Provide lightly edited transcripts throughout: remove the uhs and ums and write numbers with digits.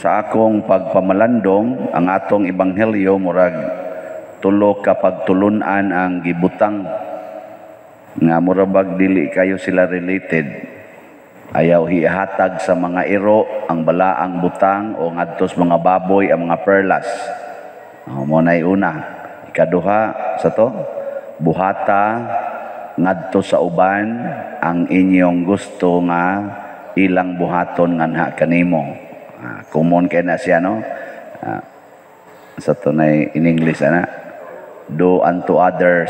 sa akong pagpamalandong ang atong ebanghelyo murag tulo ka pagtulunan ang gibutang nga murabag dili kayo sila related. Ayaw hihatag sa mga iro ang balaang butang o ngadtos mga baboy ang mga perlas. Mo nay una. Ikaduha sa to, buhata ngadto sa uban ang inyong gusto nga ilang buhaton nganha kanimo. Common kay na siya no. Sa to na in English ana. Do unto others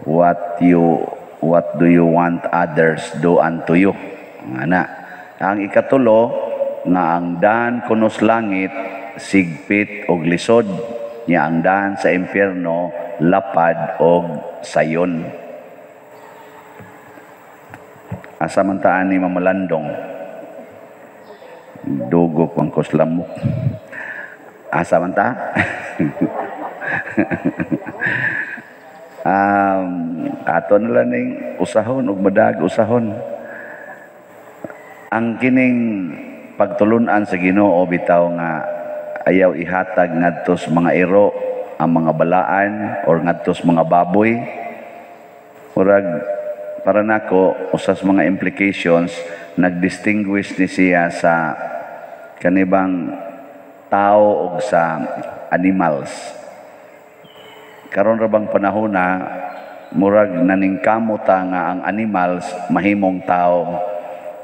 what do you want others do unto you. Ana. Ang ikatulo nga ang daan kunos langit sigpit og lisod nya ang daan sa impyerno lapad og sayon. Asa man taan ni mamalandong dugo pang kuslamok. Asa man ta? Ato na lang ning usahon ug madag usahon. Ang kining pagtulunan sa Ginoo bitaw nga ayaw ihatag ngadtos mga iro ang mga balaan or ngadtos mga baboy. Murag para nako usas mga implications nagdistinguish ni siya sa kanibang tao ug sa animals. Karon ra bang panahona murag naningkamot nga ang animals mahimong tao.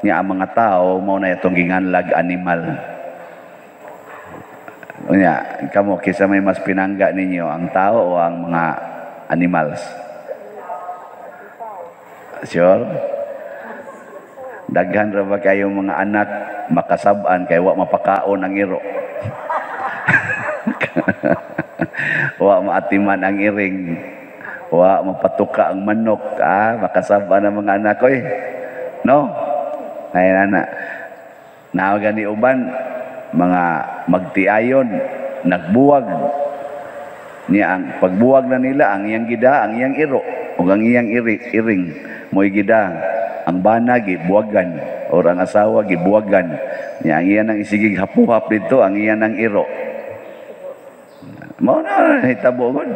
Nga ang mga tao mao na itong ginganlag animal. Unya, kamo kisa may mas pinangga ninyo ang tao o ang mga animals? Sure? Daghan ra ba kayo mga anak makasab-an kay wa mapakaon ang iro? Wa maatiman ang iring. Wa mapatuka ang manok. Makasab-an ang mga anak ko eh. No? Ay nana. Nawagan ni uban mga magtiayon nagbuwag niya ang pagbuwag na nila ang iyang gida ang iyang iro ug ang iyang iring moy gida ang bana gibuwagan or ang asawa gibuwagan niya ang iyan ang isigig hapuhap dito ang iyan ang iro mao na hitabo gud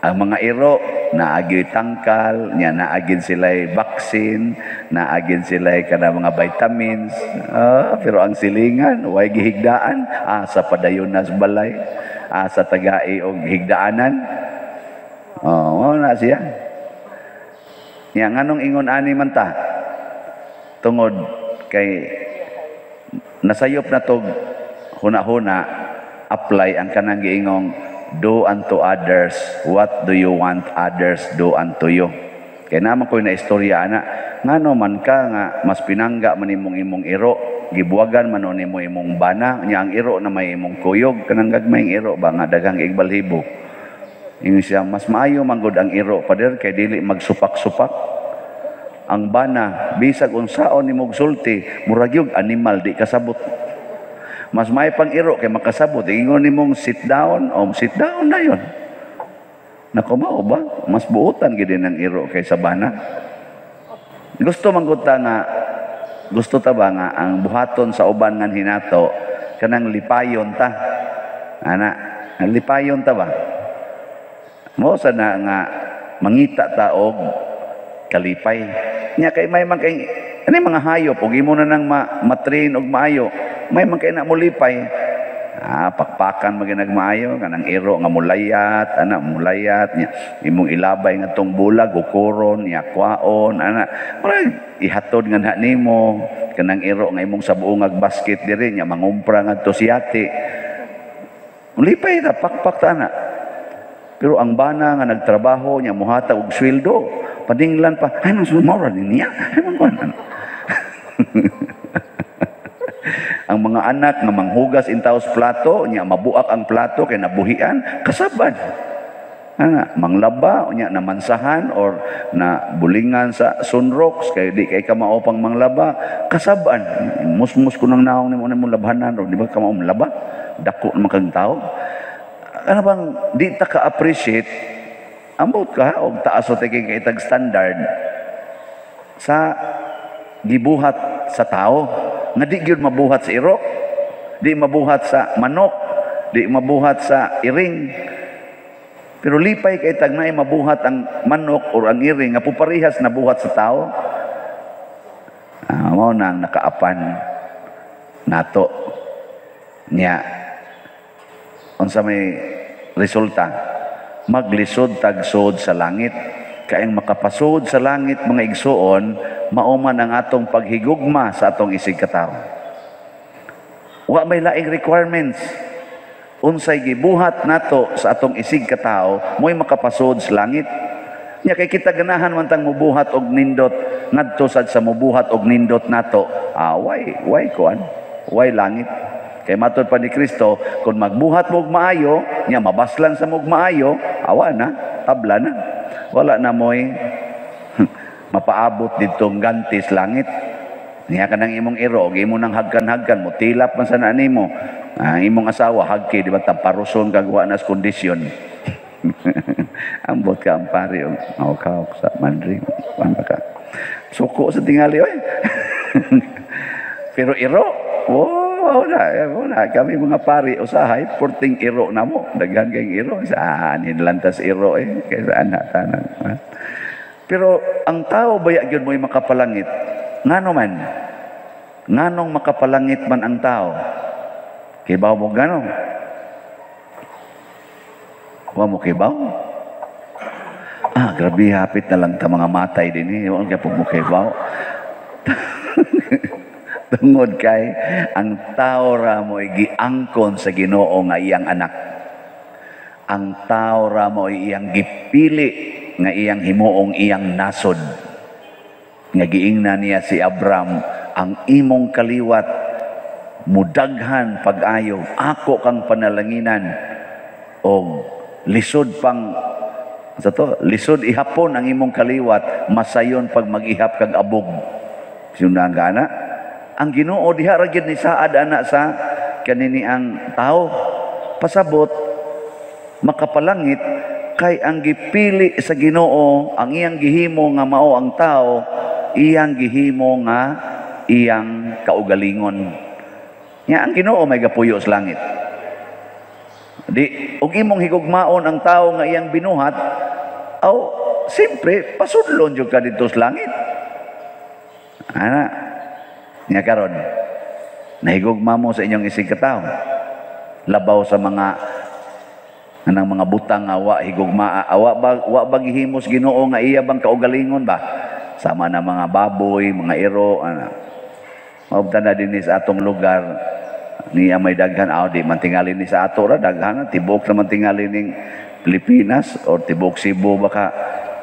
ang mga iro naagid tangkal nya naagid sila'y vaccine naagid sila'y kana mga vitamins pero ang silingan way gihigdaan sa padayon nas balay sa tagai og higdaanan mao na siya nya nganong ingon ani man ta tungod kay nasayop na tog huna-huna apply ang kanang giingong do unto others what do you want others do unto you. Kaya naman ko na istorya ana ngano man ka nga mas pinangga man imong iro gibuwagan man nimo imong bana nya ang iro na may imong kuyog kanang gagmayng iro ba nga daghang igbalhibo. Ingon siya mas maayo man gud ang iro pader kay dili magsupak-supak. Ang bana bisag unsaon nimo sulti murag yung animal di kasabot. Mas may pang iro kay makasabot. Ingon nimong sit down na yon. Nakumao ba? Mas buutan gid ng iro kay sa bana. Gusto ta ba nga ang buhaton sa uban ngan hinato kanang lipayon ta. Ana, lipayon ta ba? Mo sa na nga mangita ta og kalipay. Nya kay may man kay ani mga hayop og imo na nang matrain og maayo. May man kay na mulipay. Pakpakan maginagmaayo kanang iro nga mulayat, mulayat nya imong ilabay nga tong bulag ukuron nya kwaon murag ihatod nga nimo kanang iro nga imong sabuongag basket diri nya mangumpra ngadto siyati. Mulipay ta pakpak ta na. Pero ang bana nga nagtrabaho nya muhatag og sweldo, padinglan pa ay man sumora niya. Ay man ang mga anak nga manghugas intaos plato nya mabuak ang plato kay nabuhian kasabad manglaba nya namansahan or na bulingan sa sunrocks kay di kay ka mao pang manglaba kasaban musmus ko nang naong nimo labhanan ro di ba ka mao manglaba dako naman kang tao bang di ta ka appreciate ambot ka og taas o kay itag standard sa gibuhat sa tao. nga di gyud mabuhat sa iro, di mabuhat sa manok, di mabuhat sa iring. Pero lipay kay tag naay mabuhat ang manok o ang iring nga puparihas na buhat sa tao. Mao nang nakaapan nato niya. Unsa may resulta? Maglisod tagsod sa langit. Kaayang makapasod sa langit mga igsuon, mauman ang atong paghigugma sa atong isig katao. Wa may laing requirements. Unsay gibuhat nato sa atong isig katao, mo'y makapasod sa langit. Nya kay kita ganahan man tang mubuhat og nindot ngadto sad sa mubuhat og nindot nato. Why kuan? Why langit? Kay matud pa ni Kristo, kung magbuhat mo og maayo, nya mabaslan sa mo og maayo, awa na, tabla na. Wala na mo'y mapaabot ditong gantis langit. Niya ka ng imong iro, imo nang hagkan-hagkan mo, tilap man sa nimo. Imong asawa, hagki, di ba, tamparuson kagawa na sa kondisyon. Ambot ka ang pari, hawak-hawak sa mandri. Paano ka? Suko sa tingali, oy. Pero iro, wala. Kami mga pari, usahay, porting iro na mo. Daghan kayong iro. Saan? Hinlantas iro eh. Kaya saan tanan. Pero ang tao baya yun mo'y makapalangit. Ngano man? Nganong makapalangit man ang tao? Kibaw mo gano'n? Huwag mo kibaw? Grabe, hapit na lang ta mga matay din eh. Huwag kaya po mo kibaw. Tungod kay ang tao ra mo giangkon sa Ginoo nga iyang anak. Ang tao ra mo iyang gipili nga iyang himuong iyang nasod. Nga giingna niya si Abraham, ang imong kaliwat mudaghan pag-ayo, ako kang panalanginan o lisod pang lisod ihapon ang imong kaliwat, masayon pag mag-ihap kag abog. Sino gana? Ang Ginoo diha ra gyud ni saad ana sa kanini ang tao. Pasabot makapalangit kay ang gipili sa Ginoo, ang iyang gihimo nga mao ang tao, iyang gihimo nga iyang kaugalingon. Nya ang Ginoo may gapuyo sa langit. Di ug imong higugmaon ang tao nga iyang binuhat, siyempre pasudlon jud ka dito sa langit. Nga karon, nahigugma mo sa inyong isig katao. Labaw sa mga butang nga wa higugma, wa ba gihimos Ginoo nga iya bang kaugalingon ba? Sama na mga baboy, mga iro, maubtan na din sa atong lugar niya may daghan, di mantingali ni sa ato ra daghan, tibok na mantingali ning Pilipinas o tibok Cebu baka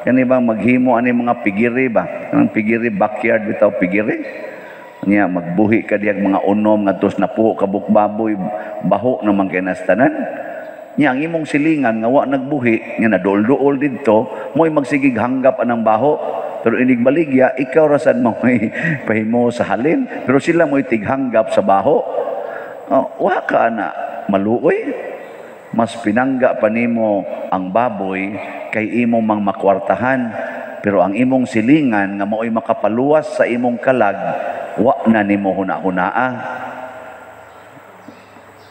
kani bang maghimo ani mga pigiri ba? Ang pigiri backyard bitaw pigiri. Niya magbuhi ka diyag mga unom nga tos napuho kabuk baboy baho naman kay nastanan. Niya ang imong silingan nga wa nagbuhi nga nadol-duol didto mo'y magsigig hanggap anang baho. Pero inig baligya ikaw rasan mo may pahimo sa halin pero sila mo'y tighanggap sa baho. Wa ka na maluoy. Mas pinangga pa nimo ang baboy kay imong mang makwartahan. Pero ang imong silingan nga mao'y makapaluwas sa imong kalag, wa na nimo huna-hunaa.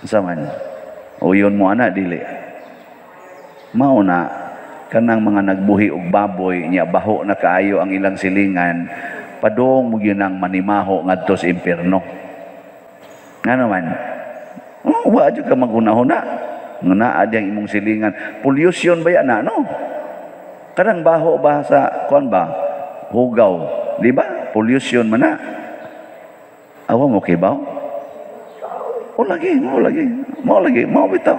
Saman, uyon mo ana dili. Mao na kanang mga nagbuhi og baboy nya baho na kaayo ang ilang silingan, padong mo gyud ang manimaho ngadto sa impierno. Ngano man? Wa jud ka maghuna-huna. Nga ang imong silingan. Pollution ba yan no? Kanang baho ba sa kuan ba? Hugaw, di ba? Pollution man na. Awa mo kibaw? Mo lagi, mo bitaw.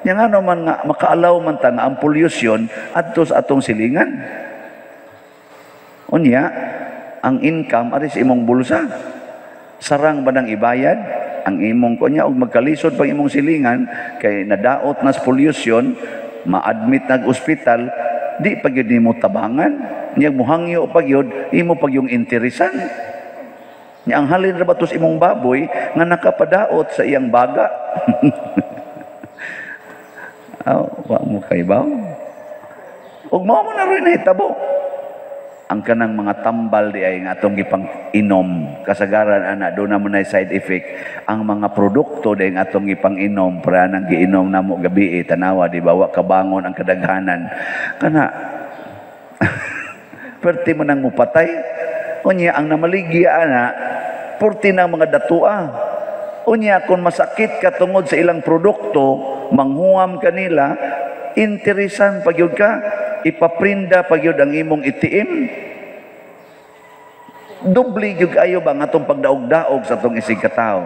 Yang ano man nga makaalaw man ta nga ang pollution adto sa atong silingan. Unya, ang income aris imong bulsa. Sarang ba nang ibayad ang imong kunya og magkalisod pang imong silingan kay nadaot nas pollution, ma-admit nag ospital. Di pag yun mo tabangan, niyang muhangyo pag yun, imo pag yung interesan. Niya ang halin rabatos imong baboy, nga nakapadaot sa iyang baga. Wa mo kay ba? Ug mao mo na rin hitabo. ang kanang mga tambal di ay nga atong gipang inom kasagaran ana do na mo na side effect ang mga produkto di nga atong gipang inom para nang giinom namo gabi tanawa di bawa kabangon ang kadaghanan kana perti man ang mupatay unya ang namaligya ana purti na mga datua unya kung masakit ka tungod sa ilang produkto manghuam kanila interesan pagyud ka ipaprinda pagyud ang imong itiim doble gyud ayo ba nga atong pagdaog-daog sa atong isig katawo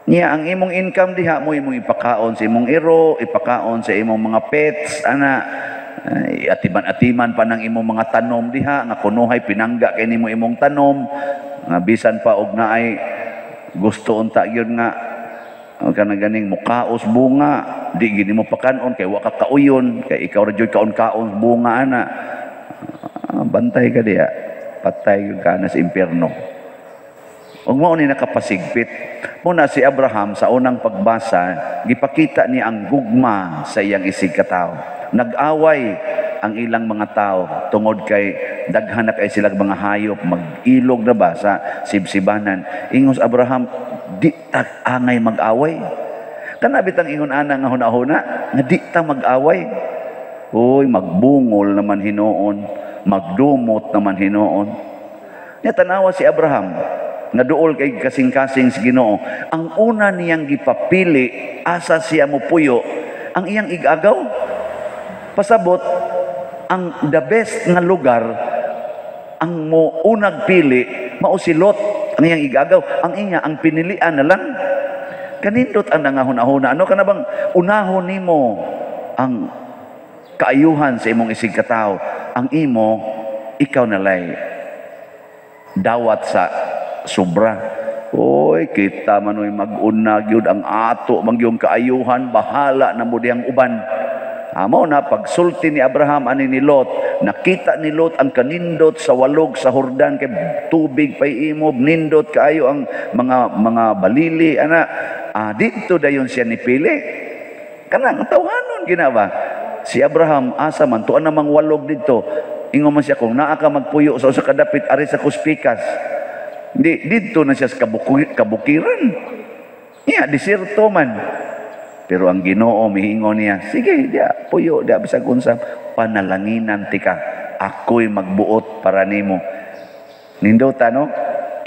niya ang imong income diha mo imong ipakaon sa imong iro ipakaon sa imong mga pets ana atiman-atiman pa ng imong mga tanom diha nga kunuhay pinangga kay nimo imong tanom nga bisan pa og naay gusto unta gyud nga kana ganing mukaos bunga di gini mo pakanon kay wa ka kauyon kay ikaw ra jud kaon-kaon bunga ana bantay ka diha patay yung ka na sa impyerno ug mao ni nakapasigpit muna si Abraham sa unang pagbasa gipakita ni ang gugma sa iyang isig katawo nag-away ang ilang mga tao tungod kay daghan na kay silang mga hayop mag-ilog na ba sa sibsibanan ingos Abraham di ta angay mag-away kana bitang ingon ana nga hunahuna nga di ta mag-away oy magbungol naman hinuon magdumot naman hinuon nya tanawa si Abraham nga duol kay kasing-kasing si Ginoo ang una niyang gipapili asa siya mopuyo ang iyang igagaw pasabot ang the best nga lugar ang mo unag pili mao si Lot ang iyang igagaw ang inya ang pinilian na lang kanindot ang nangahuna-huna ano kana bang unahon nimo ang kaayuhan sa imong isig katawo ang imo ikaw nalay dawat sa sobra oy kita manoy mag-una gyud ang ato mangyong kaayuhan bahala na mo diyang uban amo na pagsulti ni Abraham ani ni Lot nakita ni Lot ang kanindot sa walog sa Jordan kay tubig pay imob nindot kaayo ang mga balili ana dito dayon siya nipili kanang tawhanon ginawa si Abraham asa man tuan namang walog dito ingon man siya kung naa ka magpuyo sa usa ka dapit ari sa kuspikas dito na siya sa kabukiran niya desierto man pero ang Ginoo miingon niya sige dia puyo dia bisag unsa panalanginan tika ako'y magbuot para nimo nindota no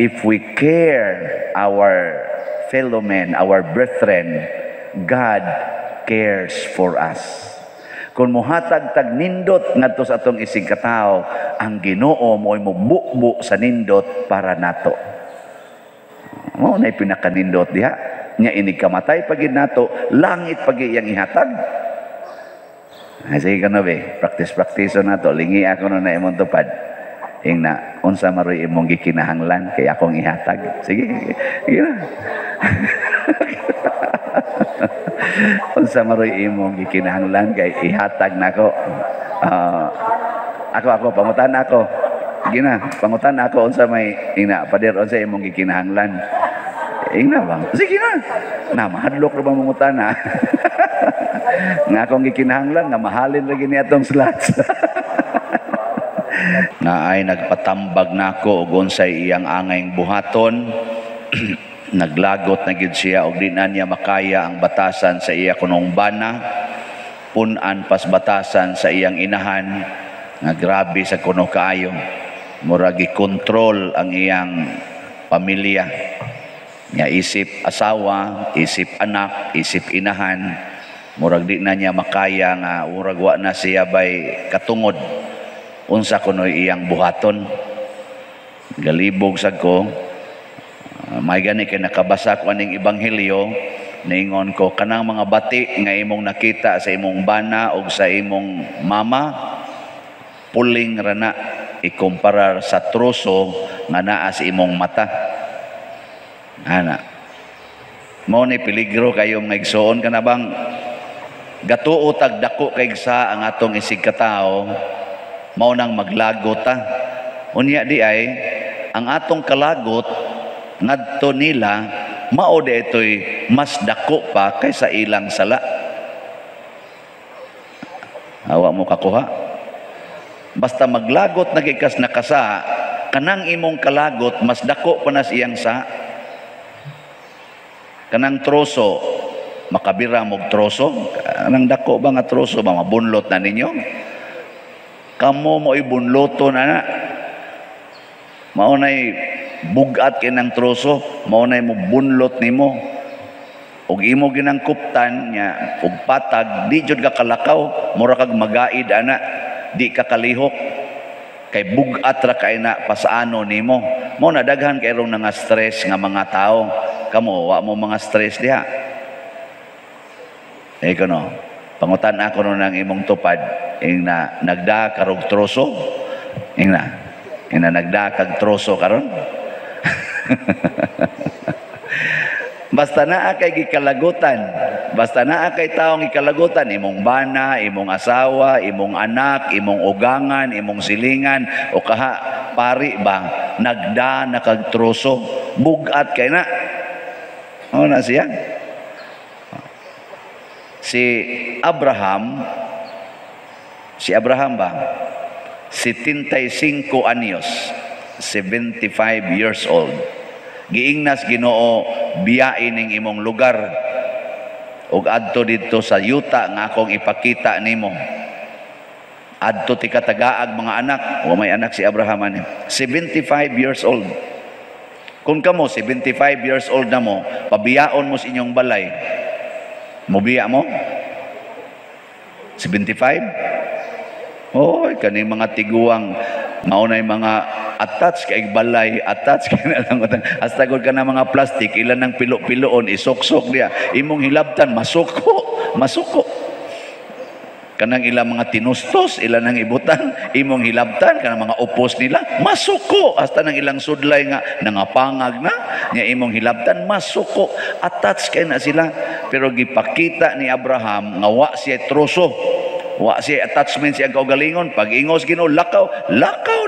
if we care our fellow men our brethren God cares for us kung muhatag tag nindot ngadto sa atong isig katawo ang Ginoo mo'y mubukbo sa nindot para nato mao na pinakanindot diha nya inig kamatay pagid nato langit pagid iyang ihatag sige kana be practice nato lingi ako na imong tupad ingna unsa maroy imong gikinahanglan kay akong ihatag sige na unsa maroy imong gikinahanglan kay ihatag nako ako pangutan ako gina pangutan ako unsa may ingna pader unsa imong gikinahanglan ingna bang sige na mahadlok ra bang mangutan na nga akong gikinahanglan nga mahalin lagi ni atong slots na ay nagpatambag nako og unsay iyang angayng buhaton naglagot na gid siya og di na niya makaya ang batasan sa iya kunong bana punan pas batasan sa iyang inahan nga grabe sa kuno kaayo murag gi-control ang iyang pamilya nya isip asawa isip anak isip inahan murag di na niya makaya nga murag wa na siya bay katungod unsa kuno iyang buhaton galibog sad ko may gani kay nakabasa ko aning ebanghelyo ningon ko kanang mga bati nga imong nakita sa imong bana o sa imong mama puling rana ikumparar sa troso nga naa sa imong mata ana mo ni peligro kayo nga igsuon kana bang gatuo tag dako kay sa ang atong isig katawo mao nang maglagot ta unya di ay ang atong kalagot ngadto nila mao de itoy mas dako pa kaysa ilang sala awa mo kakuha Basta maglagot nagikas nakasa, kanang imong kalagot mas dako pa na siyang sa kanang troso, makabira mog troso, kanang dako ba nga troso ba mabunlot na ninyo? Kamo mo ibunloto na maunay bugat kinang troso, maunay mo bunlot nimo. Og imo ginangkuptan nya og patag di jud ka kalakaw, mura kag magaid ana, di ka kalihok kay bugat ra kay na pasaano nimo. Mo na daghan kay rong nga stress nga mga tao. Kamo wa mo mga stress diha. Kono, pangutan ako no nang imong tupad, ing na nagda karog troso, ing na nagda kag troso karon. Basta naa kay gikalagutan, basta naa kay taong gikalagutan, imong bana, imong asawa, imong anak, imong ugangan, imong silingan, o kaha pari ba, nagda na kag troso, bugat kay na. O na siya. Si Abraham ba? 75 anyos, 75 years old. Giingnas Ginoo, biyain ning imong lugar ug adto dito sa yuta nga akong ipakita nimo. Adto ti katagaag mga anak, o may anak si Abraham ani. 75 years old. Kung kamo 75 years old na mo, pabiyaon mo sa inyong balay, mubiya mo? 75? Oy, kaning mga tiguang maunay mga attach kay balay, attach kay na lang hasta gud ka na mga plastic, ilan ng pilo-piloon isuksok diya, imong hilabtan masuko. Kanang ilang mga tinustos, ilan ng ibutan, imong hilabtan, kanang mga upos nila, masuko. Hasta ng ilang sudlay nga, nangapangag na, nga imong hilabtan, masuko. Attach kay na sila. Pero gipakita ni Abraham, nga wa siya troso, wa siya attachment siya kaugalingon. Pag ingos Ginoo, lakaw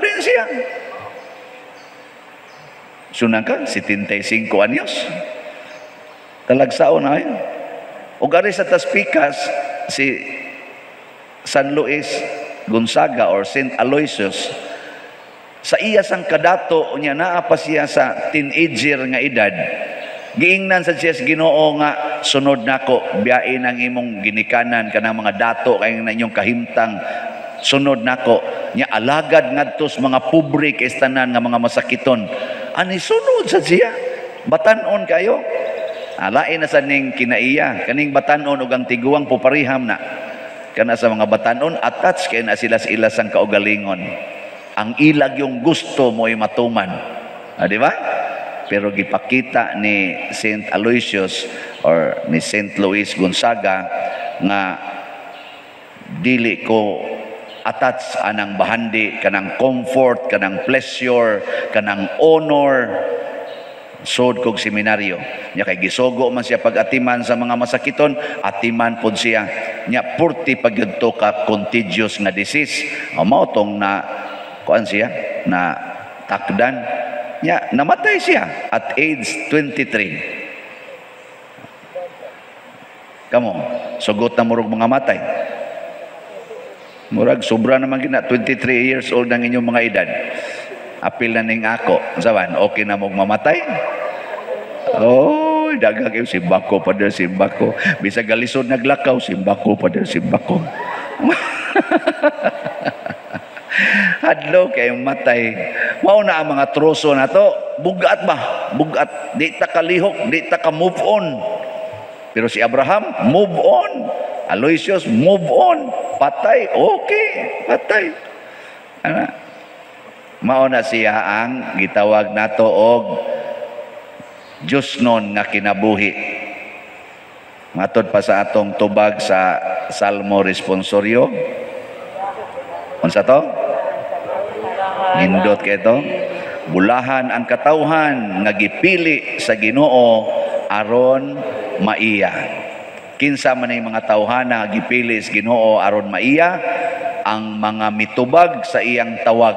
din siya. Sunang ka, 75 anyos. Talagsaon na yun. O gari sa Taspikas, si San Luis Gonzaga or St. Aloysius, sa iya sang kadato niya naa pa siya sa teenager nga edad, giingnan sa siya sa Ginoo nga sunod nako, biyain ang imong ginikanan kanang mga dato kay na inyong kahimtang, sunod nako nya alagad ngadto sa mga pobre kay tanan nga mga masakiton. Ani sunod sa siya, batanon kayo. Alain na sa ning kinaiya, kaning batanon ug ang tiguang pupariham na. Kana sa mga batanon, attach kay na sila sa ilas ang kaugalingon. Ang ilag yung gusto mo ay matuman. Di ba? Pero gipakita ni St. Aloysius or ni St. Luis Gonzaga nga dili ko attach anang bahandi, kanang comfort, kanang pleasure, kanang honor, sod kog seminaryo. Nya kay gisogo man siya pag-atiman sa mga masakiton, atiman pod siya. Nya purti pagyudto ka contagious nga disease. Mao tong na kuan siya na takdan. Nya namatay siya at age 23. Kamo, sugot na murag mga matay. Murag sobra naman gina 23 years old ang inyong mga edad. Apil na ning ako. Saban, okay na mong mamatay? Oh, dagang kayo, simbako pa din, simbako. Bisa galisod naglakaw, simbako pa din, simbako. Hadlo kayong matay. Mauna ang mga troso na to, bugat ba? Bugat. Di ta kalihok, di ta ka move on. Pero si Abraham, move on. Aloysius, move on. Patay, okay, patay. Ano? Mauna siya ang gitawag nato og Diyos nun nga kinabuhi. Matod pa sa atong tubag sa Salmo Responsorio. Unsa to? Nindot kay to. Bulahan ang katawhan nga gipili sa Ginoo aron maiya. Kinsa man ay mga tawhana gipili sa Ginoo aron maiya, ang mga mitubag sa iyang tawag.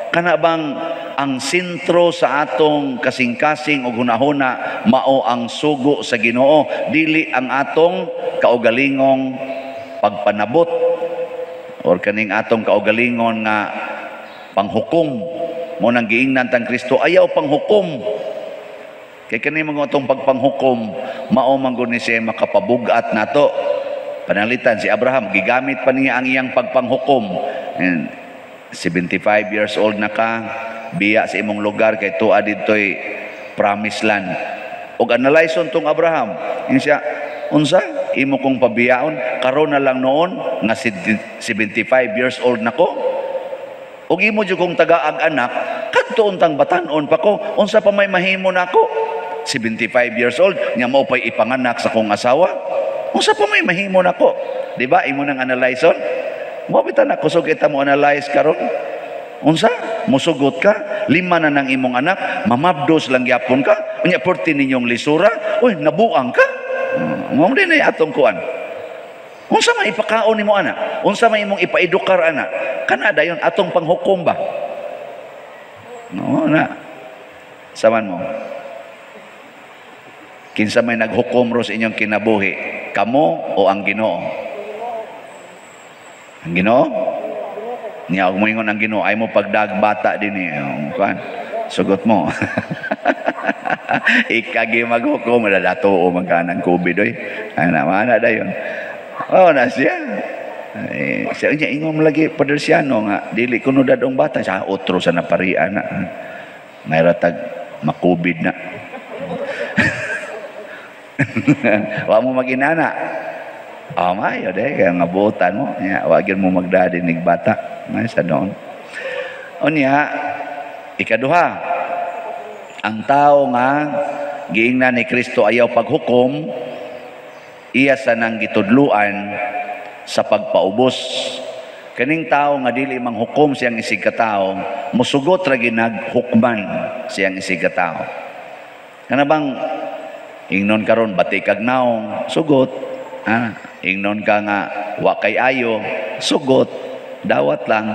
Kana bang ang sentro sa atong kasing-kasing o hunahuna mao ang sugo sa Ginoo, dili ang atong kaugalingong pagpanabot or kaning atong kaugalingon nga panghukom mo nang giingnan tang Kristo ayaw panghukom. Kay kani mga atong pagpanghukom mao man gud ni siya makapabugat nato. Panalitan si Abraham gigamit pa niya ang iyang pagpanghukom. And 75 years old na ka, biya sa imong lugar kay tuwa ditoy promised land. Og analyson tong Abraham, yun siya, unsa imo kong pabiyaon karon na lang noon nga 75 years old nako. Og imo jud kong tagaag anak, kadto untang batan-on pa ko, unsa pa may mahimo nako? 75 years old, nya mao pay ipanganak sa kong asawa. Unsa pa may mahimo nako? Di ba imo nang analyson? Mo bitan ako so kita mo analyze karon. Unsa? Musugot ka, 5 na ng imong anak, mamabdos lang gyapon ka, unya 14 ninyong lisura, uy nabuang ka. Mo din ay atong kuan. Unsa may ipakaon nimo anak? Unsa may imong ipaedukar anak? Kana dayon atong panghukom ba? No na. Saman mo. Kinsa may naghukom ro sa inyong kinabuhi? Kamo o ang Ginoo? Ang Ginoo? Niya og moingon ang Ginoo ay mo pagdagbata dinhi. Kuan. Sugot mo. Ikagi maghukom na dato o magkanang COVID oy. Ana mana dayon. Oh na siya. Siya niya ingon lagi padersyano nga dili kuno dadong bata sa otro sa naparian na. Mayra tag makubid na. Wa mo maginana. Mayo de kaya ngabutan mo nya wagin mo magdadinig bata. May sa doon. Unya ikaduha. Ang tao nga giingnan ni Kristo ayaw paghukom, iya sa nang gitudluan sa pagpaubos. Kaning tao nga dili manghukom siyang isig katao, musugot ra ginaghukman siyang isig katao. Kana bang ingnon karon bati kag naong, sugot. Ingnon ka nga wa kay ayo, sugot. Dawat lang.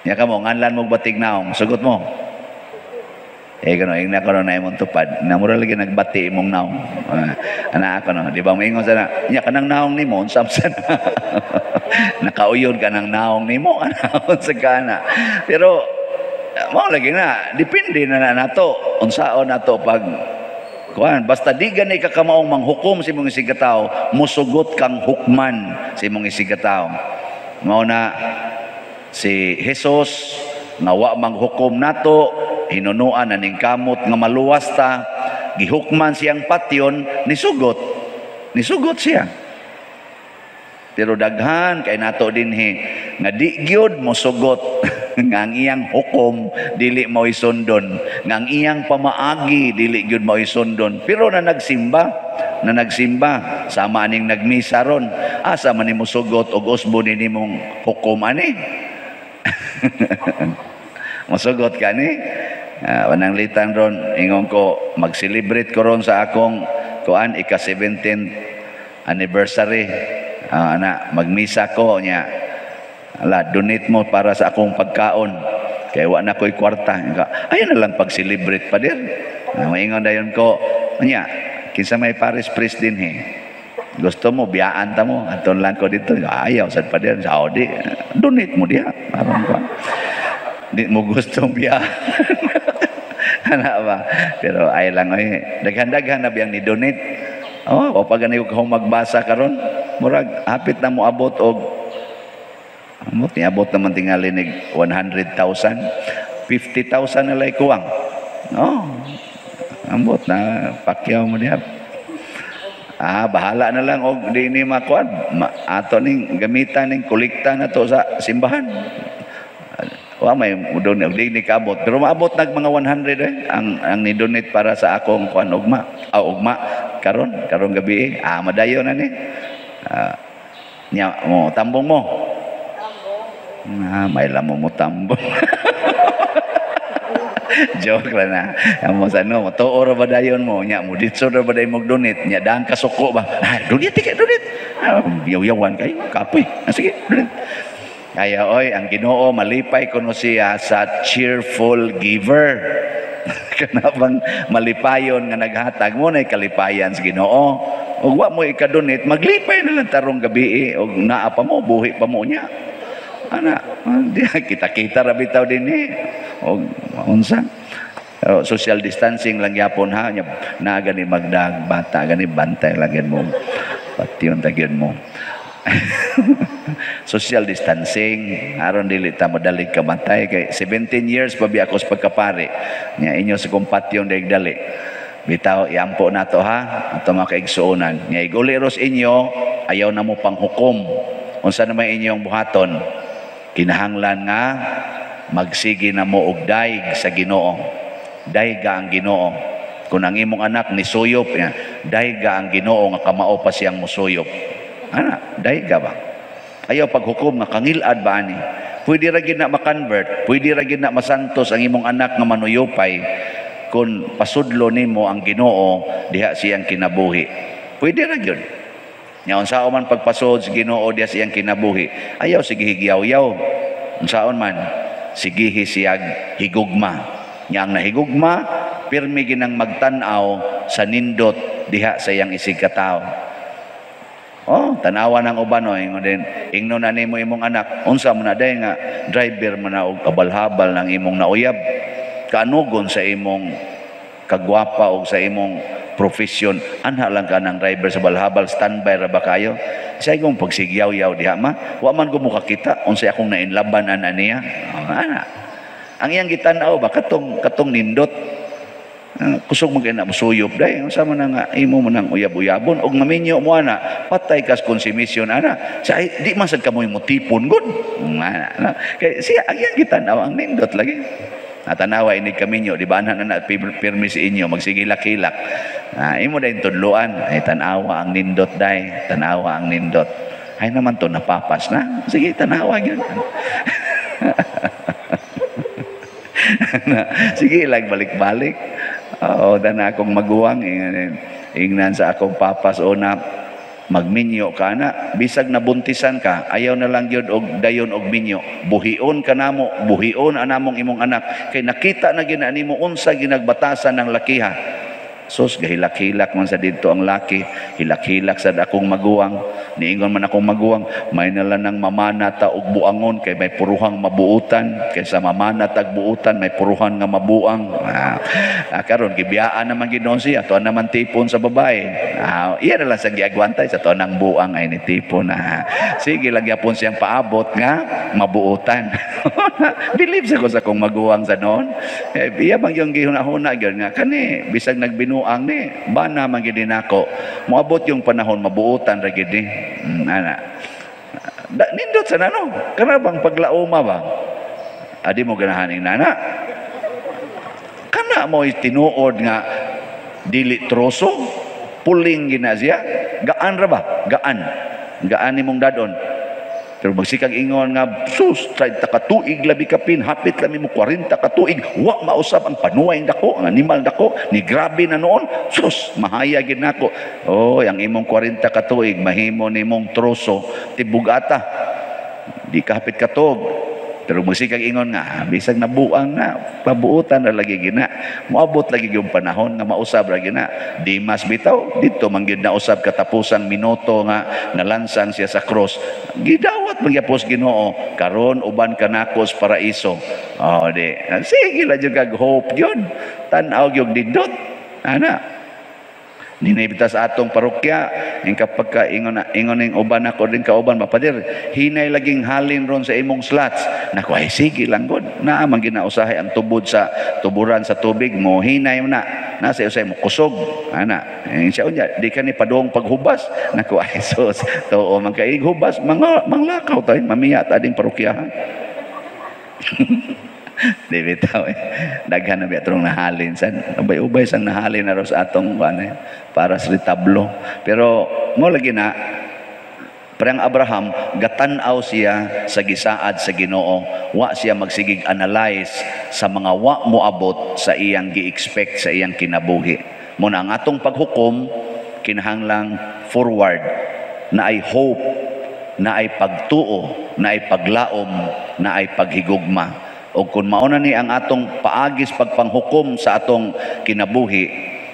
Nya kamo nganlan mo batig naong, sugot mo. Kano ingna ko na imong tupad. Namura lagi nagbati imong naong. Ana ako no, di ba moingon sana, nya kanang naong nimo unsam sana. Nakauyod ka ng naong nimo ana unsa kana. Pero mao lagi na depende na nato unsaon nato pag kuan basta di gani ka kamaong manghukom sa imong isig katao, musugot kang hukman sa imong isig katao. Mao na si Jesus nga wa manghukom nato, hinunuan na ning kamot nga maluwas ta, gihukman siyang patyon, nisugot siya. Pero daghan kay nato dinhi nga di gyud mosugot nga ang iyang hukom dili mao isundon, nga ang iyang pamaagi dili gyud mao isundon. Pero na nagsimba sama ning nagmisa ron, asa man nimo sugot og usbo nimong hukom ani? Masugot ka ni? Pananglitan ron, ingon ko, mag-celebrate ko ron sa akong kuan, ika-17th anniversary. Magmisa ko niya. Donate mo para sa akong pagkaon. Kaya wa na ko'y kwarta. Ayun na lang pag-celebrate pa din. Maingon na yun ko, niya, kinsa may Paris priest din gusto mo, biyaan ta mo. Aton lang ko dito. Ayaw, sad pa din. Saudi. Donate mo diya. Parang ko. Di mo gustong biyaan. Ano ba? Pero ay lang. Daghan-daghan na biyang ni-donate. O pag ganito kung magbasa karon, murag, hapit na mo abot og abot naman tingali ni 100,000. 50,000 na lay kuwang. Ambot na pakyaw mo niya. Bahala na lang og di ni makuan. Ato ning gamitan ning kolekta na to sa simbahan. May doon di ni kabot. Pero maabot nag mga 100 ang ni-donate para sa akong kuan ugma. Karon gabi madayo na ni. Nya mo tambong mo. May lamo mo tambong. Joke lang na. Amo sa no, tuo ra ba dayon mo nya mo ditso ra ba day mo donate nya daan ka suko ba. Donate. Yaw-yawan kay kapoy. Sige, donate. Kaya ang Ginoo malipay kuno siya sa cheerful giver. kanabang malipayon nga naghatag mo na kalipayan sa Ginoo. Ug wa mo ikadonate, maglipay na lang tarong gabi ug naa pa mo buhi pa mo niya. Ana, kita-kita ra bitaw din og unsa. Pero social distancing lang yapon ha, na gani magdag bata gani bantay lagyan mo. Pati yung tagyan mo. Social distancing aron dili ta madalig kamatay kay 17 years pa bi ako sa pagkapari nya inyo sa kumpatyon dali bitaw iampo nato ha ato mga kaigsuonan nya iguli ros inyo ayaw na mo panghukom unsa naman inyong buhaton kinahanglan nga magsigi na mo og daig sa Ginoo dayga ang Ginoo kung ang imong anak ni suyop dayga ang Ginoo nga kamao pa siyang musuyop ana dayga ba ayaw paghukom nga kangilad ba ani pwede ra gid na ma-convert pwede ra gid na masantos ang imong anak nga manuyopay kung pasudlo nimo ang Ginoo diha siyang kinabuhi pwede ra gyud nya unsaon man pagpasud sa Ginoo diha siyang kinabuhi ayaw sige higyaw-yaw unsaon man sigihi siyag higugma nya ang nahigugma pirmi ginang magtan-aw sa nindot diha sa iyang isig ka tawo. Oh, tanawa ng uban ingon din ingno na nimo imong anak unsa man na day nga driver man na og kabalhabal ng imong nauyab kaanugon sa imong kagwapa o sa imong profesyon anha lang ka ng driver sa balhabal standby ra ba kayo sa ikong pagsigyaw-yaw diha ma wa man ko mo kakita unsay akong nainlaban ana niya ana ang iyang gitan-aw ba katong nindot kusog mo kaya na masuyop day unsa man nga imo man ang uyab-uyabon og maminyo mo ana patay kas konsumisyon ana sa di man sad kamoy mo tipon gud ana kay siya ang iyang gitan-aw ang nindot lagi natanawa ini kaminyo di ba ana na pirmi sa inyo magsigilak-hilak imo day tudloan ay tanawa ang nindot day tanawa ang nindot ay naman to napapas na sige tanawa gyud sige lang balik-balik oo dana akong maguwang ingnan sa akong papas o na magminyo ka na bisag nabuntisan ka ayaw na lang yun og dayon og minyo buhion ka namo buhion anamong imong anak kay nakita na ginani mo unsa ginagbatasan ng lakiha sus gahilak-hilak man sa dito ang laki hilak-hilak sa akong maguwang niingon man akong maguwang may nalanang mamanata og buangon kay may puruhang mabuutan kaysa mamanat ag buutan may puruhan nga mabuang karon gibiyaan naman Ginoo siya ato naman tipon sa babae iya na lang sa giagwantay sa to nang buang ay ni tipon sige lang yapon siyang paabot nga mabuutan believe sa ko sa akong maguwang sa noon iya bang yung gihuna-huna gyud nga kani bisag nagbinuang ni bana man gid nako moabot yung panahon mabuutan ra gid ana nindot sa nano kana bang paglauma ba adi mo ganahan ning nana kana mo tinuod nga dili troso puling gina siya gaan ra ba gaan nimong dadon pero magsikag ingon nga sus 30 ka tuig labi kapin hapit lami mo 40 ka tuig wa mausab ang panuway dako ang animal dako ni grabe na noon sus mahaya gid nako ang imong 40 ka tuig mahimo nimong troso tibugata di kahapit ka tuig pero magsikag ingon nga bisag nabuang na pabuutan na lagi gina moabot lagi yung panahon nga mausab ra gina di mas bitaw dito man gyud nausab katapusang minuto nga nalansang siya sa cross gidawat magyapos Ginoo karon uban kanako sa paraiso di sige la jud kag hope yun tan-aw gyud didot ana ninibita sa atong parokya ing kapag ka ingon ning uban ako din kauban mapadir hinay laging halin ron sa imong slots nako ay sige lang gud naa man ginausahay ang tubod sa tuburan sa tubig mo hinay mo na nasa usay mo kusog ana siya unya di ka ni padong paghubas nako ay sus tuo man kay hubas manglakaw tay mamiya ta ding parokyahan di bitaw daghan na biatrong nahalin san ubay-ubay sang nahalin na ros atong para sa retablo pero mo lagi na parang Abraham gatan-aw siya sa gisaad sa Ginoo wa siya magsigig analyze sa mga wa moabot sa iyang gi-expect sa iyang kinabuhi mo na ang atong paghukom kinahanglang forward na ay hope na ay pagtuo na ay paglaom na ay paghigugma O kung mauna ni ang atong paagis pagpanghukom sa atong kinabuhi,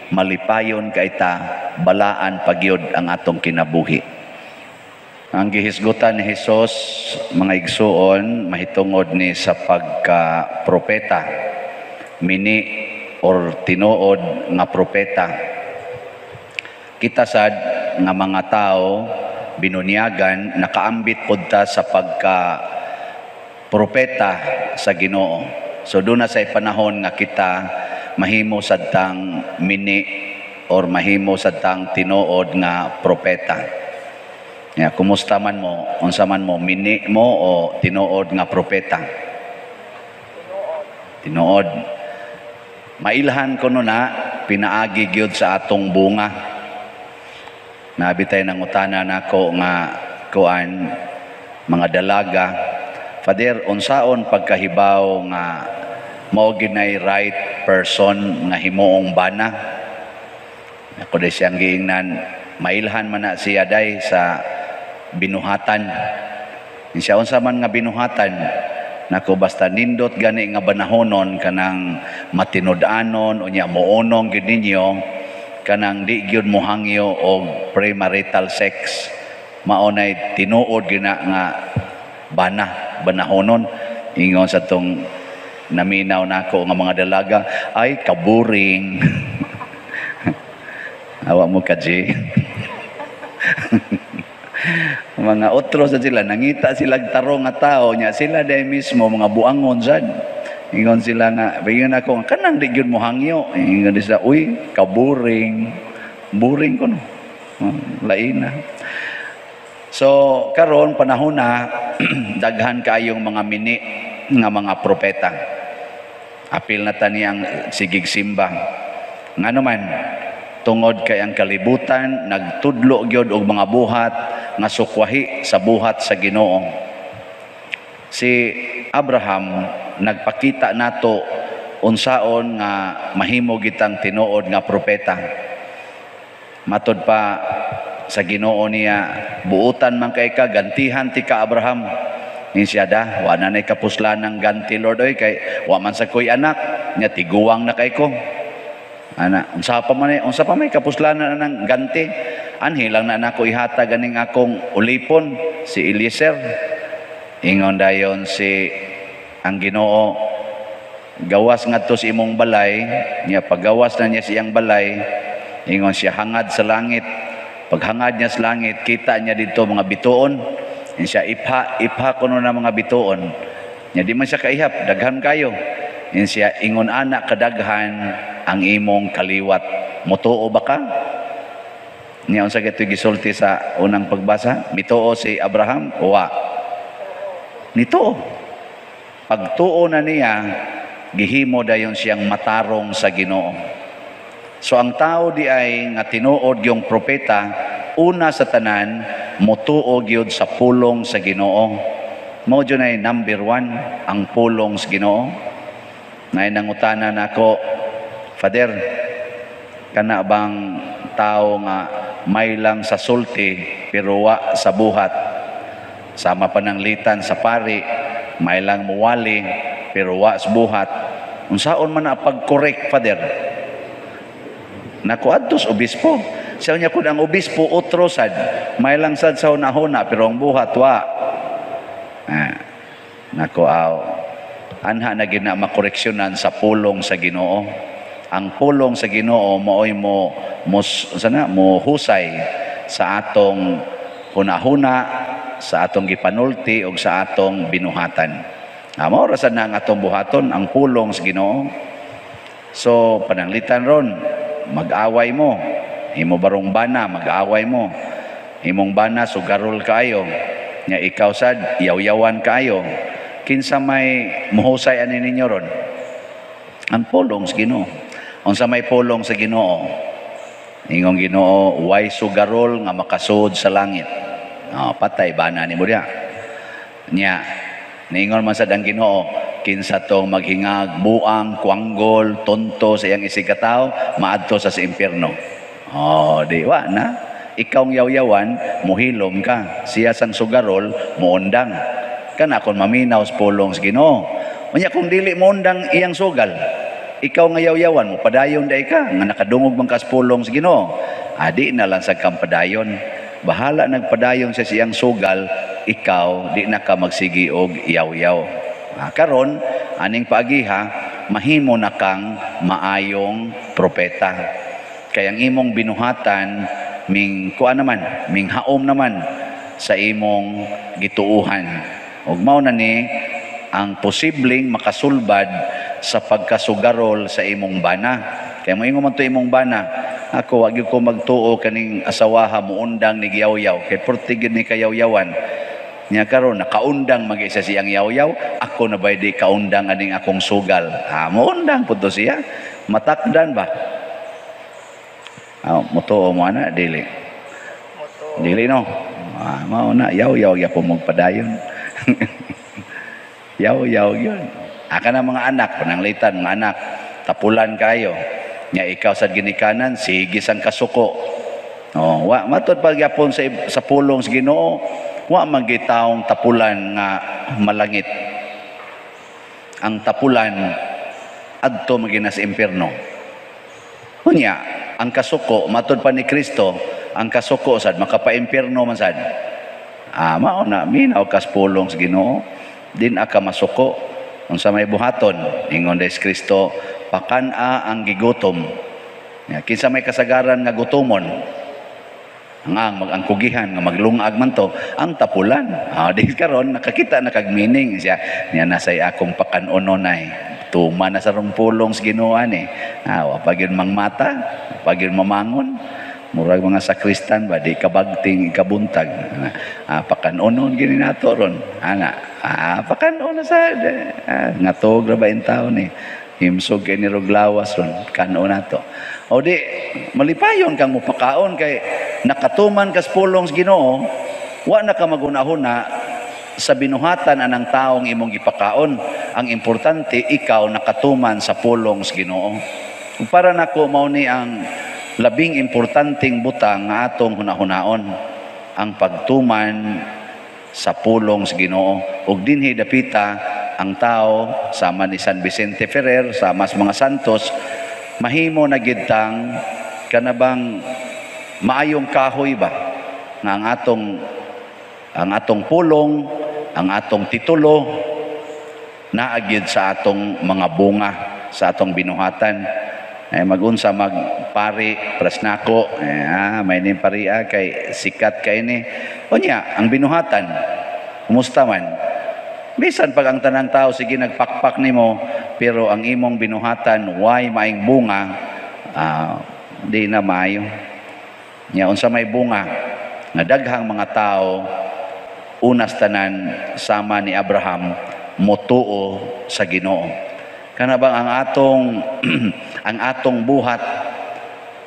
malipayon kay ta, balaan pagyod ang atong kinabuhi. Ang gihisgutan ni Hesus, mga igsuon, mahitungod ni sa pagka-propeta, mini or tinuod nga propeta. Kita sad nga mga tao binunyagan nakaambit pud ta sa pagka-propeta sa Ginoo. So doon na sa panahon nga kita mahimo sad tang mini or mahimo sad tang tinuod nga propeta. Kumusta man mo, unsa man mo, mini mo o tinuod nga propeta? Tinuod. Mailhan ko no na, pinaagi gyud sa atong bunga. Nabitay nang utana nako nga kuan mga dalaga. Father, unsaon pagkahibaw nga mao ginay right person nga himuong bana? Ako day siyang giingnan, mailhan man na siya day sa binuhatan. Siya unsa man nga binuhatan, nako basta nindot gani nga banahonon kanang matinud-anon unya moonong gid ninyo kanang di gyud mohangyo og premarital sex, maunay tinuod gina nga banahonon. Ingon sa tong naminaw nako nga mga dalaga, ay kaburing. Awa mo kaji. Mga otro sa sila, nangita sila tarong nga tao nya, sila day mismo mga buangon sad. Ingon sila nga, bayon ako, kanang di gyud mo hangyo. Ingon sila, uy, kaburing. Buring ko no. Lain na. So, karon panahon na, daghan kayong mga mini nga mga propeta. Apil na taniyang sigig simba. Nga naman, tungod kay ang kalibutan, nagtudlo gyud og mga buhat nga sukwahi sa buhat sa Ginoo. Si Abraham nagpakita nato unsaon nga mahimo gitang tinuod nga propeta. Matod pa sa Ginoo niya, buutan man kay ka, gantihan ti ka Abraham. Ni siya da, wa na nay kapuslan ng ganti Lord oy, kay wa man sa koy anak, nya tiguwang na kay ko. Ana, unsa pa may kapuslanan ng ganti? Anhi lang na nako ihata ganing akong ulipon si Eliezer. Ingon dayon si ang Ginoo, gawas ngadto si imong balay, niya paggawas na niya siyang balay, ingon siya hangad sa langit. Paghangad niya sa langit, kita niya dito mga bituon. Siya ipha kuno na mga bituon. Niya di man siya kaihap, daghan kayo. Siya ingon anak kadaghan ang imong kaliwat. Mutuo ba ka? Niya unsa gito gisulti sa unang pagbasa? Mituo si Abraham? Wa. Nituo. Pagtuo na niya, gihimo dayon siyang matarong sa Ginoo. So ang tao di ay nga tinuod yung propeta, una sa tanan, mutuo gyud sa pulong sa Ginoo. Mao jud ay number 1 ang pulong sa Ginoo. Nay nangutana nako, Father, kana bang tao nga may lang sa sulti pero wa sa buhat, sama pananglitan sa pari, may lang muwali pero wa sa buhat, unsaon man na pag-correct, Father? Nakuadtos obispo. Siya niya kung ang obispo utrosad, may lang sad sa hunahuna pero ang buhat wa. Nakuaw. Anha na gina makoreksyonan sa pulong sa Ginoo. Ang pulong sa Ginoo maoy mo husay sa atong hunahuna, sa atong gipanulti o sa atong binuhatan. Mao ra sad na ang atong buhaton ang pulong sa Ginoo. So pananglitan ron, mag-away mo, imo barong bana, mag-away mo, imong bana sugarol kaayo, nya ikaw sad yaw-yawan kaayo, kinsa may muhusay ani ninyo ron? Ang pulong sa Ginoo. Unsa may pulong sa Ginoo? Ingong Ginoo, way sugarol nga makasud sa langit. Patay bana ni mo diha. Nya ningon man sad ang Ginoo, kinsa tong maghingag, buang, kuanggol, tonto sa iyang isigataw, maadto sa impierno. Di wa na. Ikaw ang yaw-yawan, muhilom ka. Siya sang sugarol, muundang. Kana kon maminaw sa pulong sa Ginoo. Unya kung dili mo undang iyang sugal, ikaw nga yaw-yawan mo, padayon day ka, nga nakadungog man kas pulong sa Ginoo. Di na lang sa kang padayon. Bahala nagpadayon sa siyang sugal, ikaw di na ka magsigi og yaw-yaw. Karon aning paagiha, mahimo na kang maayong propeta. Kaya ang imong binuhatan ming kuan naman, ming haom naman sa imong gituuhan. Ug mao na ni ang posibleng makasulbad sa pagkasugarol sa imong bana. Kaya mo ingon man to imong bana, ako wag ko magtuo kaning asawaha mo undang ni yaw-yaw kay portigid ni kayaw-yawan. Nya karon nakaundang mag-isa siyang yaw-yaw, ako na bay di kaundang aning akong sugal. Mo undang pud to siya. Matakdan ba? Mutuo mo ana dili. Dili no. Mao na yaw-yaw ya po magpadayon. Yaw-yaw yun. Aka na mga anak, pananglitan, mga anak, tapulan kayo. Nya ikaw sa ginikanan, sige sang kasuko. Wa matod pagyapon sa pulong sa Ginoo, wa magitaong tapulan nga malangit. Ang tapulan adto magina sa impierno. Unya, ang kasuko matod pa ni Kristo, ang kasuko sad makapa-impierno man sad. Mao na minaw kas pulong sa Ginoo. Din aka masuko unsa may buhaton ingon des Kristo pakana ang gigutom kinsa may kasagaran nga gutomon ang kugihan nga maglungag man to ang tapulan di karon nakakita na kag meaning siya niya nasay akong pakanunonay tuma na sa pulong sa Ginoo ani wa pagyud mangmata pagyud mamangon murag mga sakristan ba di kabagting ikabuntag pakanunon gini nato ron pakanon na sa nga tog ra ba in taon ni himsog kay ni roglawas ron kanon nato o di malipayon kang mupakaon kay nakatuman kas pulong sa Ginoo wa na ka magunahuna sa binuhatan anang taong imong gipakaon ang importante ikaw nakatuman sa pulong sa Ginoo para nako mao ni ang labing importanteng butang nga atong hunahunaon ang pagtuman sa pulong sa Ginoo ug dinhi dapita ang tao sama ni San Vicente Ferrer sama sa mga santos mahimo na gid tang kanabang maayong kahoy ba nga ang atong pulong ang atong titulo naagid sa atong mga bunga sa atong binuhatan magunsa magpari prasnako may ning paria kay sikat kay ni unya ang binuhatan kumusta man bisan pag ang tanang tao sige nagpakpak nimo pero ang imong binuhatan way maayong bunga di na maayo nya unsa may bunga nga daghang mga tao unas tanan sama ni Abraham motuo sa Ginoo kana bang ang atong buhat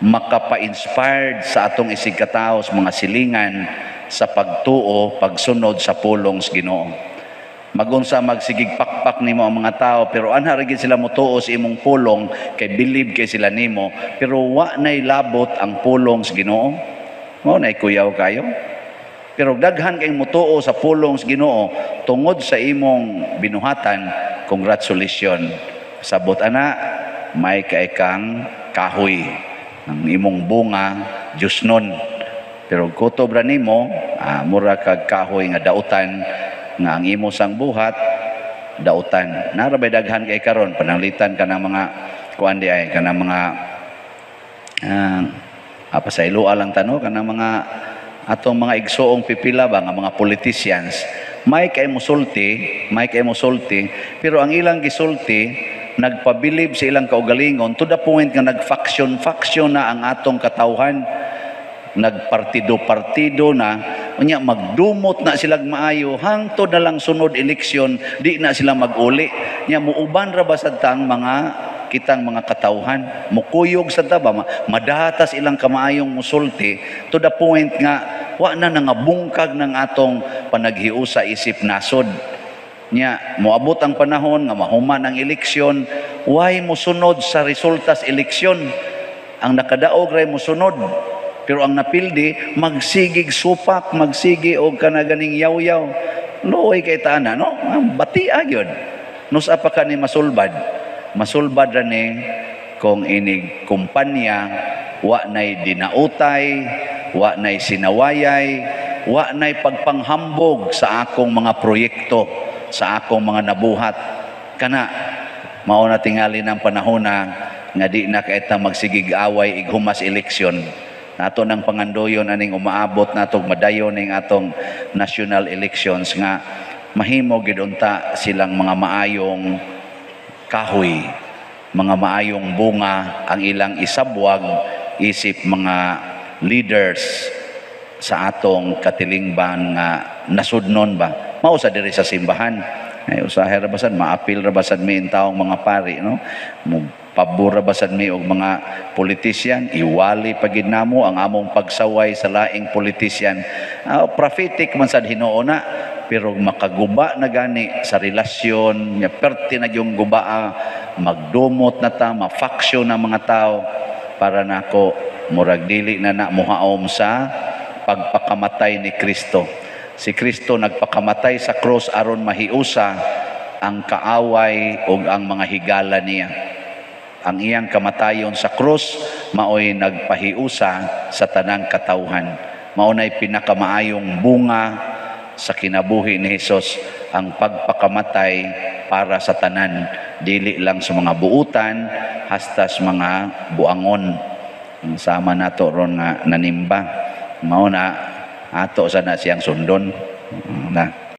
makapa-inspired sa atong isigkataos mga silingan sa pagtuo, pagsunod sa pulong sa Ginoo. Magunsa magsigig pakpak nimo ang mga tao pero anha ra gid sila motuo sa imong pulong kay believe kay sila nimo pero wa nay labot ang pulong sa Ginoo. Mao nay kuyaw kayo. Pero daghan kay motuo sa pulong sa Ginoo tungod sa imong binuhatan, congratulations. Sabot ana may kang kahoy ang imong bunga Diyos nun pero kutob ra nimo mura kag kahoy nga dautan nga ang imo sang buhat dautan narabay daghan kay karon pananglitan kanang mga kuan di ay kanang mga pasaylo lang tano kanang mga atong mga igsoong pipila ba nga mga politicians may kay mosulti pero ang ilang gisulti nagpabilib sa ilang kaugalingon to the point nga nagfaction na ang atong katawhan nagpartido na unya magdumot na sila maayo hangtod na lang sunod eleksyon di na sila maguli nya muuban ra ba sad tang mga kitang mga katawhan mukuyog sa taba madatas ilang kamaayong musulti to the point nga wa na nangabungkag ng atong panaghiusa isip nasod nya moabot ang panahon nga mahuman ang eleksyon way mosunod sa resulta sa eleksyon ang nakadaog ray mosunod pero ang napildi magsigig supak magsigi og kanaganing yaw-yaw luoy kay taana no batia gyud Nusa pa ka ni masulbad. Masulbad ra ni kung inig kumpanya wa nay dinautay, wa nay sinawayay, wa nay pagpanghambog sa akong mga proyekto, sa akong mga nabuhat. Kana mao na tingali ng panahon nga di na kaita magsigig away ighumas eleksyon. Nato ng pangandoyon aning umaabot natong madayon ning atong national elections nga mahimo gid unta silang mga maayong kahoy, mga maayong bunga ang ilang isabwag isip mga leaders sa atong katilingban nga nasudnon ba. Mao sa diri sa simbahan. Ay usahay ra basad maapil ra basad mi in taong mga pari no. Pabor ra basad mi og mga politician, iwali pagid namo ang among pagsaway sa laing politician. Prophetic man sad Hinoo na, pero makaguba na gani sa relasyon nya perti na yung gubaa, magdumot na ta, mafaksyon na mga tao para nako murag dili na muhaom sa pagpakamatay ni Kristo. Si Kristo nagpakamatay sa cross aron mahiusa ang kaaway ug ang mga higala niya. Ang iyang kamatayon sa krus maoy nagpahiusa sa tanang katawhan. Maunay pinakamaayong bunga sa kinabuhi ni Hesus ang pagpakamatay para sa tanan, dili lang sa mga buutan hastas mga buangon. Sama nato ron nga nanimba. Mao na ato sana siyang sundon na